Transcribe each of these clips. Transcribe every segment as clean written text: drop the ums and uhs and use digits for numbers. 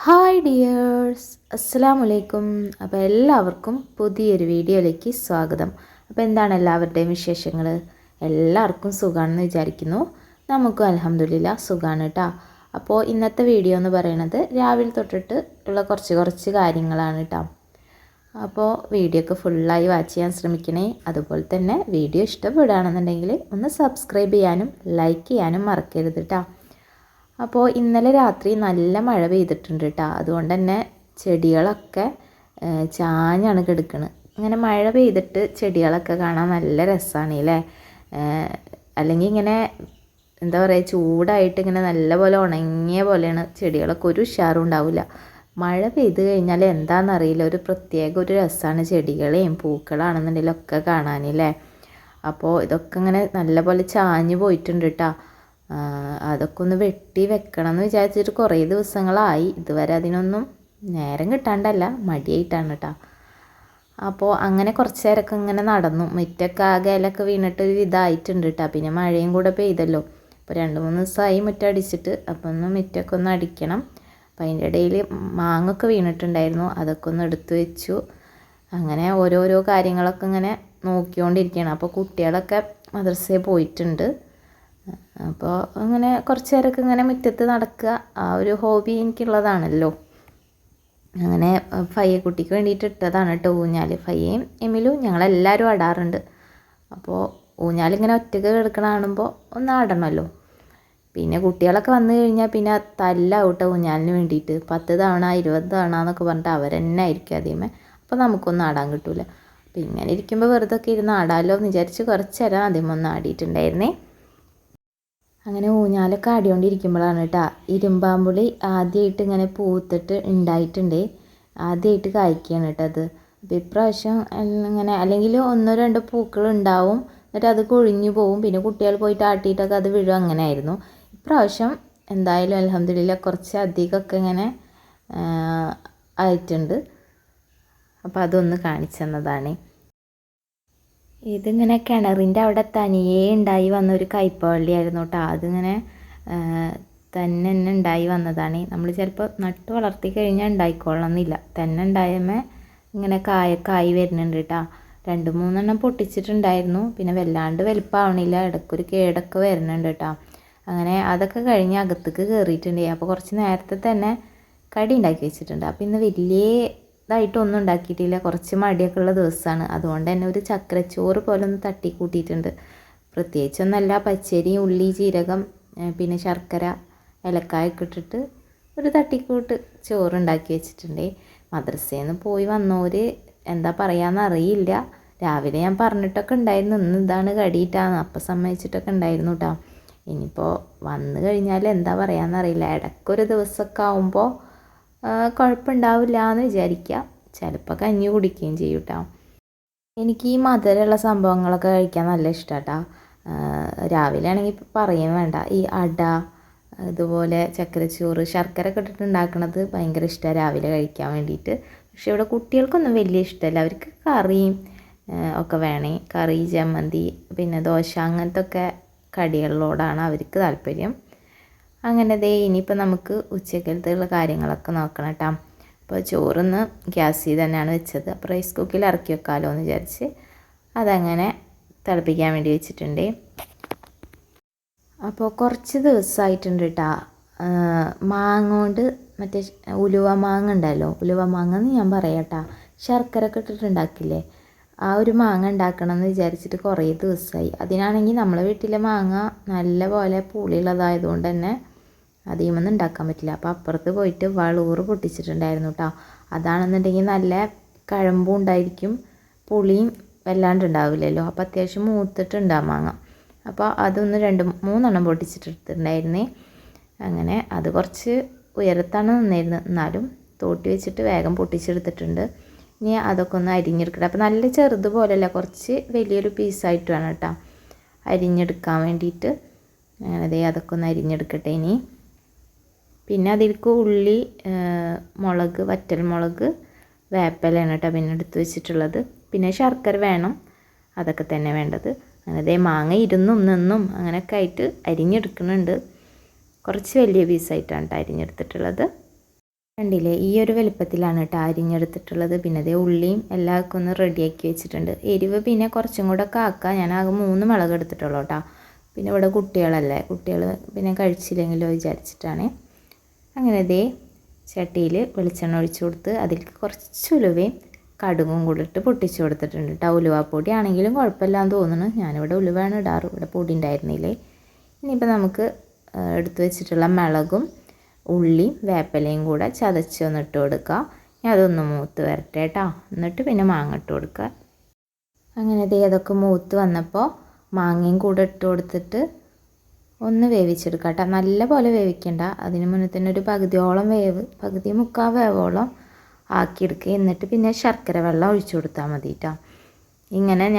Hi dears, അസ്സലാമു അലൈക്കും. അപ്പോൾ എല്ലാവർക്കും പുതിയൊരു വീഡിയോയിലേക്ക് സ്വാഗതം. അപ്പോൾ എന്താണ് എല്ലാവരുടെയും വിശേഷങ്ങൾ? എല്ലാവർക്കും സുഖമാണെന്ന് വിചാരിക്കുന്നു. നമുക്കും അൽഹംദുലില്ലാ സുഖമാണ് കേട്ടോ. അപ്പോൾ ഇന്നത്തെ വീഡിയോ എന്ന് പറയുന്നത് രാവിലെ തൊട്ടിട്ട് ഉള്ള കുറച്ച് കാര്യങ്ങളാണ് കേട്ടോ. അപ്പോൾ വീഡിയോ ഒക്കെ ഫുള്ളായി വാച്ച് ചെയ്യാൻ ശ്രമിക്കണേ. അതുപോലെ തന്നെ വീഡിയോ ഇഷ്ടപ്പെടുകയാണെന്നുണ്ടെങ്കിൽ ഒന്ന് സബ്സ്ക്രൈബ് ചെയ്യാനും ലൈക്ക് ചെയ്യാനും മറക്കരുത് കേട്ടോ. അപ്പോൾ ഇന്നലെ രാത്രി നല്ല മഴ പെയ്തിട്ടുണ്ട് കേട്ടോ. അതുകൊണ്ട് തന്നെ ചെടികളൊക്കെ ചാഞ്ഞാണ് കിടക്കുന്നത്. ഇങ്ങനെ മഴ പെയ്തിട്ട് ചെടികളൊക്കെ കാണാൻ നല്ല രസമാണ് അല്ലേ. അല്ലെങ്കിൽ ഇങ്ങനെ എന്താ പറയുക, ചൂടായിട്ട് ഇങ്ങനെ നല്ല പോലെ ഉണങ്ങിയ പോലെയാണ് ചെടികളൊക്കെ, ഒരു ഉഷാറും ഉണ്ടാവില്ല. മഴ പെയ്ത് കഴിഞ്ഞാൽ എന്താണെന്നറിയില്ല, ഒരു പ്രത്യേക ഒരു രസമാണ് ചെടികളെയും പൂക്കളാണെന്നുണ്ടെങ്കിലും ഒക്കെ കാണാനല്ലേ. അപ്പോൾ ഇതൊക്കെ ഇങ്ങനെ നല്ല പോലെ ചാഞ്ഞ് പോയിട്ടുണ്ട് കേട്ടോ. അതൊക്കെ ഒന്ന് വെട്ടി വെക്കണം എന്ന് വിചാരിച്ചിട്ട് കുറേ ദിവസങ്ങളായി. ഇതുവരെ അതിനൊന്നും നേരം കിട്ടാണ്ടല്ല, മടിയായിട്ടാണ് കേട്ടോ. അപ്പോൾ അങ്ങനെ കുറച്ച് നേരമൊക്കെ ഇങ്ങനെ നടന്നു. മുറ്റൊക്കെ ആകെ ഇലയൊക്കെ വീണിട്ടൊരു ഇതായിട്ടുണ്ട് കേട്ടോ. പിന്നെ മഴയും കൂടെ പെയ്തല്ലോ. അപ്പോൾ 2-3 ദിവസമായി മുറ്റം അടിച്ചിട്ട്. അപ്പോൾ ഒന്ന് മുറ്റൊക്കെ ഒന്ന് അടിക്കണം. അപ്പോൾ അതിൻ്റെ ഇടയിൽ മാങ്ങൊക്കെ വീണിട്ടുണ്ടായിരുന്നു, അതൊക്കെ ഒന്ന് എടുത്തു വെച്ചു. അങ്ങനെ ഓരോരോ കാര്യങ്ങളൊക്കെ ഇങ്ങനെ നോക്കിക്കൊണ്ടിരിക്കുകയാണ്. അപ്പോൾ കുട്ടികളൊക്കെ മദ്രസയിൽ പോയിട്ടുണ്ട്. അപ്പോൾ അങ്ങനെ കുറച്ച് നേരമൊക്കെ ഇങ്ങനെ മുറ്റത്ത് നടക്കുക, ആ ഒരു ഹോബി എനിക്കുള്ളതാണല്ലോ. അങ്ങനെ ഫയ്യക്കുട്ടിക്ക് വേണ്ടിയിട്ട് ഇട്ടതാണ് കേട്ടോ ഊഞ്ഞാൽ. ഫയ്യയും എമിലും ഞങ്ങളെല്ലാവരും ആടാറുണ്ട്. അപ്പോൾ ഊഞ്ഞാലിങ്ങനെ ഒറ്റയ്ക്ക് കിടക്കണ കാണുമ്പോൾ ഒന്ന് ആടണമല്ലോ. പിന്നെ കുട്ടികളൊക്കെ വന്നു കഴിഞ്ഞാൽ പിന്നെ തല്ലാവും കേട്ടോ ഊഞ്ഞാലിന് വേണ്ടിയിട്ട്. 10 തവണ 20 തവണ എന്നൊക്കെ പറഞ്ഞിട്ട് അവരെന്നെ ആയിരിക്കും ആദ്യമേ. അപ്പോൾ നമുക്കൊന്നും ആടാൻ കിട്ടില്ല. അപ്പോൾ ഇങ്ങനെ ഇരിക്കുമ്പോൾ വെറുതെ ഒക്കെ ഇരുന്ന് ആടാമല്ലോ എന്ന് വിചാരിച്ച് കുറച്ച് നേരം ആദ്യം ഒന്ന് ആടിയിട്ടുണ്ടായിരുന്നേ. അങ്ങനെ ഊഞ്ഞാലൊക്കെ ആടിക്കൊണ്ടിരിക്കുമ്പോഴാണ് കേട്ടോ ഇരുമ്പാമ്പുളി ആദ്യമായിട്ട് ഇങ്ങനെ പൂത്തിട്ട് ഉണ്ടായിട്ടുണ്ട്. ആദ്യമായിട്ട് കായ്ക്കുകയാണ് കേട്ടോ അത്. അപ്പോൾ ഇപ്രാവശ്യം ഇങ്ങനെ അല്ലെങ്കിൽ 1-2 പൂക്കൾ ഉണ്ടാവും, എന്നിട്ട് അത് കൊഴിഞ്ഞു പോവും. പിന്നെ കുട്ടികൾ പോയിട്ട് ആട്ടിയിട്ടൊക്കെ അത് വീഴും. അങ്ങനെ ആയിരുന്നു. ഇപ്രാവശ്യം എന്തായാലും അൽഹംദുലില്ലാ കുറച്ച് അധികമൊക്കെ ഇങ്ങനെ ആയിട്ടുണ്ട്. അപ്പോൾ അതൊന്ന് കാണിച്ചു തന്നതാണ്. ഇതിങ്ങനെ കിണറിൻ്റെ അവിടെ തനിയേ ഉണ്ടായി വന്നൊരു കയ്പവള്ളിയായിരുന്നു കേട്ടോ. അതിങ്ങനെ തന്നെ ഉണ്ടായി വന്നതാണ്. നമ്മൾ ചിലപ്പോൾ നട്ട് വളർത്തി കഴിഞ്ഞാൽ ഉണ്ടായിക്കൊള്ളണമെന്നില്ല. തന്നെ ഉണ്ടായമേ ഇങ്ങനെ കായി വരുന്നുണ്ട് കേട്ടോ. 2-3 പൊട്ടിച്ചിട്ടുണ്ടായിരുന്നു. പിന്നെ വല്ലാണ്ട് വലുപ്പമാവണില്ല, ഇടയ്ക്കൊരു കേടൊക്കെ വരുന്നുണ്ട് കേട്ടോ. അങ്ങനെ അതൊക്കെ കഴിഞ്ഞ് അകത്തേക്ക് കയറിയിട്ടുണ്ട്. അപ്പോൾ കുറച്ച് നേരത്തെ തന്നെ കടി ഉണ്ടാക്കി വെച്ചിട്ടുണ്ട്. അപ്പോൾ ഇന്ന് ഇതായിട്ടൊന്നും ഉണ്ടാക്കിയിട്ടില്ല, കുറച്ച് മടിയൊക്കെ ഉള്ള ദിവസമാണ്. അതുകൊണ്ട് തന്നെ ഒരു ചക്കരച്ചോറ് പോലെ ഒന്ന് തട്ടി കൂട്ടിയിട്ടുണ്ട്. പ്രത്യേകിച്ചൊന്നല്ല, പച്ചരി, ഉള്ളി, ജീരകം, പിന്നെ ശർക്കര, ഏലക്കായൊക്കെ ഇട്ടിട്ട് ഒരു തട്ടിക്കൂട്ട് ചോറുണ്ടാക്കി വെച്ചിട്ടുണ്ട്. മദ്രസയിൽ നിന്ന് പോയി വന്നവർ എന്താ പറയുകയെന്ന് അറിയില്ല. രാവിലെ ഞാൻ പറഞ്ഞിട്ടൊക്കെ ഉണ്ടായിരുന്നു ഇന്ന് ഇതാണ് കടിയിട്ടാന്ന്. അപ്പം സമ്മതിച്ചിട്ടൊക്കെ ഉണ്ടായിരുന്നു കേട്ടോ. ഇനിയിപ്പോൾ വന്നു കഴിഞ്ഞാൽ എന്താ പറയുകയെന്നറിയില്ല. ഇടയ്ക്കൊരു ദിവസമൊക്കെ ആവുമ്പോൾ കുഴപ്പമുണ്ടാവില്ല എന്ന് വിചാരിക്കുക. ചിലപ്പോൾ കഞ്ഞി കുടിക്കുകയും ചെയ്യും കേട്ടോ. എനിക്ക് ഈ മധുരമുള്ള സംഭവങ്ങളൊക്കെ കഴിക്കാൻ നല്ല ഇഷ്ടമാണ് കേട്ടോ. രാവിലെ ആണെങ്കിൽ പറയുകയും വേണ്ട, ഈ അട, ഇതുപോലെ ചക്കരച്ചോറ്, ശർക്കര ഒക്കെ ഇട്ടിട്ട് ഉണ്ടാക്കുന്നത് ഭയങ്കര ഇഷ്ടമാണ് രാവിലെ കഴിക്കാൻ വേണ്ടിയിട്ട്. പക്ഷേ ഇവിടെ കുട്ടികൾക്കൊന്നും വലിയ ഇഷ്ടമല്ല. അവർക്ക് കറിയും ഒക്കെ വേണേ, കറി, ചമ്മന്തി, പിന്നെ ദോശ, അങ്ങനത്തെ ഒക്കെ കടികളിലോടാണ് അവർക്ക് താല്പര്യം. അങ്ങനെ ഇനിയിപ്പോൾ നമുക്ക് ഉച്ചക്കലത്തുള്ള കാര്യങ്ങളൊക്കെ നോക്കണം കേട്ടോ. അപ്പോൾ ചോറൊന്ന് ഗ്യാസിൽ തന്നെയാണ് വെച്ചത്. അപ്പോൾ റൈസ് കുക്കിൽ ഇറക്കി വെക്കാമല്ലോ എന്ന് വിചാരിച്ച് അതങ്ങനെ തിളപ്പിക്കാൻ വേണ്ടി വെച്ചിട്ടുണ്ട്. അപ്പോൾ കുറച്ച് ദിവസമായിട്ടുണ്ട് കേട്ടോ മാങ്ങ കൊണ്ട്, മറ്റേ ഉലുവ മാങ്ങ ഉണ്ടല്ലോ, ഉലുവ മാങ്ങ എന്ന് ഞാൻ പറയാം കേട്ടോ, ശർക്കര ഒക്കെ ഇട്ടിട്ടുണ്ടാക്കില്ലേ, ആ ഒരു മാങ്ങ ഉണ്ടാക്കണം എന്ന് വിചാരിച്ചിട്ട് കുറേ ദിവസമായി. അതിനാണെങ്കിൽ നമ്മളെ വീട്ടിലെ മാങ്ങ നല്ല പോലെ പുളിയുള്ളതായതുകൊണ്ട് തന്നെ അധികമൊന്നും ഉണ്ടാക്കാൻ പറ്റില്ല. അപ്പോൾ അപ്പുറത്ത് പോയിട്ട് വളൂറ് പൊട്ടിച്ചിട്ടുണ്ടായിരുന്നു കേട്ടോ. അതാണെന്നുണ്ടെങ്കിൽ നല്ല കഴമ്പും ഉണ്ടായിരിക്കും, പുളിയും വല്ലാണ്ട് ഉണ്ടാവില്ലല്ലോ. അപ്പോൾ അത്യാവശ്യം മൂത്തിട്ടുണ്ട് ആ മാങ്ങ. അപ്പോൾ അതൊന്ന് 2-3 പൊട്ടിച്ചിട്ടിട്ടുണ്ടായിരുന്നേ. അങ്ങനെ അത് കുറച്ച് ഉയരത്താണ് നിന്നിരുന്നത്, എന്നാലും തോട്ടി വെച്ചിട്ട് വേഗം പൊട്ടിച്ചെടുത്തിട്ടുണ്ട്. ഇനി അതൊക്കെ ഒന്ന് അരിഞ്ഞെടുക്കട്ടെ. അപ്പോൾ നല്ല ചെറുതുപോലെയല്ല, കുറച്ച് വലിയൊരു പീസായിട്ട് വേണം കേട്ടോ അരിഞ്ഞെടുക്കാൻ വേണ്ടിയിട്ട്. അങ്ങനെ അതൊക്കെ ഒന്ന് അരിഞ്ഞെടുക്കട്ടെ ഇനി. പിന്നെ അതിലേക്ക് ഉള്ളി, മുളക്, വറ്റൽമുളക്, വേപ്പിലയാണ് കേട്ടോ പിന്നെ എടുത്ത് വെച്ചിട്ടുള്ളത്. പിന്നെ ശർക്കര വേണം, അതൊക്കെ തന്നെ വേണ്ടത്. അങ്ങനെ മാങ്ങ 2-1 അങ്ങനെയൊക്കെ ആയിട്ട് അരിഞ്ഞെടുക്കുന്നുണ്ട്. കുറച്ച് വലിയ പീസായിട്ടാണ് കേട്ടോ അരിഞ്ഞെടുത്തിട്ടുള്ളത്. കണ്ടില്ലേ, ഈ ഒരു വലുപ്പത്തിലാണ് കേട്ടോ അരിഞ്ഞെടുത്തിട്ടുള്ളത്. പിന്നെ അതേ ഉള്ളിയും എല്ലാവർക്കും ഒന്ന് റെഡിയാക്കി വെച്ചിട്ടുണ്ട്. എരിവ് പിന്നെ കുറച്ചും കൂടെ ആക്കാം. ഞാൻ ആകെ 3 മുളക് എടുത്തിട്ടുള്ളൂ കേട്ടോ. പിന്നെ ഇവിടെ കുട്ടികളല്ലേ, കുട്ടികൾ പിന്നെ കഴിച്ചില്ലെങ്കിലോ വിചാരിച്ചിട്ടാണ്. അങ്ങനെ ഇതേ ചട്ടിയിൽ വെളിച്ചെണ്ണ ഒഴിച്ച് കൊടുത്ത് അതിലേക്ക് കുറച്ച് ഉലുവയും കടുകും കൂടി ഇട്ട് പൊട്ടിച്ച് കൊടുത്തിട്ടുണ്ട് കേട്ടോ. ഉലുവാപ്പൊടി ആണെങ്കിലും കുഴപ്പമില്ലാന്ന് തോന്നുന്നു. ഞാനിവിടെ ഉലുവയാണ് ഇടാറ്, ഇവിടെ പൊടി ഉണ്ടായിരുന്നില്ലേ. ഇനിയിപ്പോൾ നമുക്ക് എടുത്തു വെച്ചിട്ടുള്ള മുളകും ഉള്ളിയും വേപ്പിലയും കൂടെ ചതച്ചൊന്ന് ഇട്ട് കൊടുക്കുക. അതൊന്ന് മൂത്ത് വരട്ടെ കേട്ടോ. എന്നിട്ട് പിന്നെ മാങ്ങ ഇട്ട് കൊടുക്കുക. അങ്ങനെ ദേ അതൊക്കെ മൂത്ത് വന്നപ്പോൾ മാങ്ങയും കൂടെ ഇട്ട് കൊടുത്തിട്ട് ഒന്ന് വേവിച്ചെടുക്കുക കേട്ടോ. നല്ല പോലെ വേവിക്കണ്ട, അതിന് മുന്നേ തന്നെ ഒരു പകുതിയോളം വേവ്, പകുതി മുക്കാൽ വേവോളം ആക്കിയെടുക്കുക. എന്നിട്ട് പിന്നെ ശർക്കര വെള്ളം ഒഴിച്ചു കൊടുത്താൽ മതി കേട്ടോ.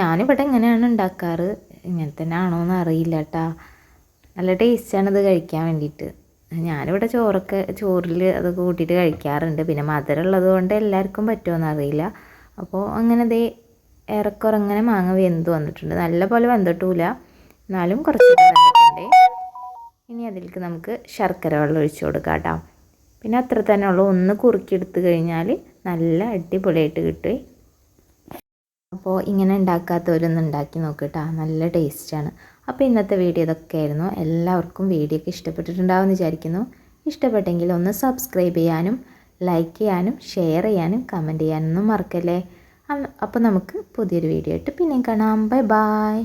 ഞാനിവിടെ ഇങ്ങനെയാണ് ഉണ്ടാക്കാറ്. ഇങ്ങനെ തന്നെ ആണോ എന്ന് അറിയില്ല കേട്ടോ. നല്ല ടേസ്റ്റാണിത് കഴിക്കാൻ വേണ്ടിയിട്ട്. ഞാനിവിടെ ചോറിൽ അത് കൂട്ടിയിട്ട് കഴിക്കാറുണ്ട്. പിന്നെ മധുരം ഉള്ളത് കൊണ്ട് എല്ലാവർക്കും പറ്റുമോയെന്ന് അറിയില്ല. അപ്പോൾ അങ്ങനെ ദേ ഏറെക്കുറെ അങ്ങനെ മാങ്ങ വെന്ത് വന്നിട്ടുണ്ട്. നല്ല പോലെ വെന്തിട്ടില്ല, എന്നാലും കുറച്ച് വെന്തിട്ടുണ്ട്. ഇനി അതിലേക്ക് നമുക്ക് ശർക്കര വെള്ളം ഒഴിച്ച് കൊടുക്കാം കേട്ടോ. പിന്നെ അത്ര തന്നെ ഉള്ളൂ. ഒന്ന് കുറുക്കിയെടുത്ത് കഴിഞ്ഞാൽ നല്ല അടിപൊളിയായിട്ട് കിട്ടും. അപ്പോൾ ഇങ്ങനെ ഉണ്ടാക്കാത്തവരൊന്ന് ഉണ്ടാക്കി നോക്കിട്ടാ, നല്ല ടേസ്റ്റാണ്. അപ്പോൾ ഇന്നത്തെ വീഡിയോ ഇതൊക്കെയായിരുന്നു. എല്ലാവർക്കും വീഡിയോ ഒക്കെ ഇഷ്ടപ്പെട്ടിട്ടുണ്ടാവുമെന്ന് വിചാരിക്കുന്നു. ഇഷ്ടപ്പെട്ടെങ്കിൽ ഒന്ന് സബ്സ്ക്രൈബ് ചെയ്യാനും ലൈക്ക് ചെയ്യാനും ഷെയർ ചെയ്യാനും കമൻറ്റ് ചെയ്യാനൊന്നും മറക്കല്ലേ. അപ്പോൾ നമുക്ക് പുതിയൊരു വീഡിയോ ആയിട്ട് പിന്നെയും കാണാം. Bye bye.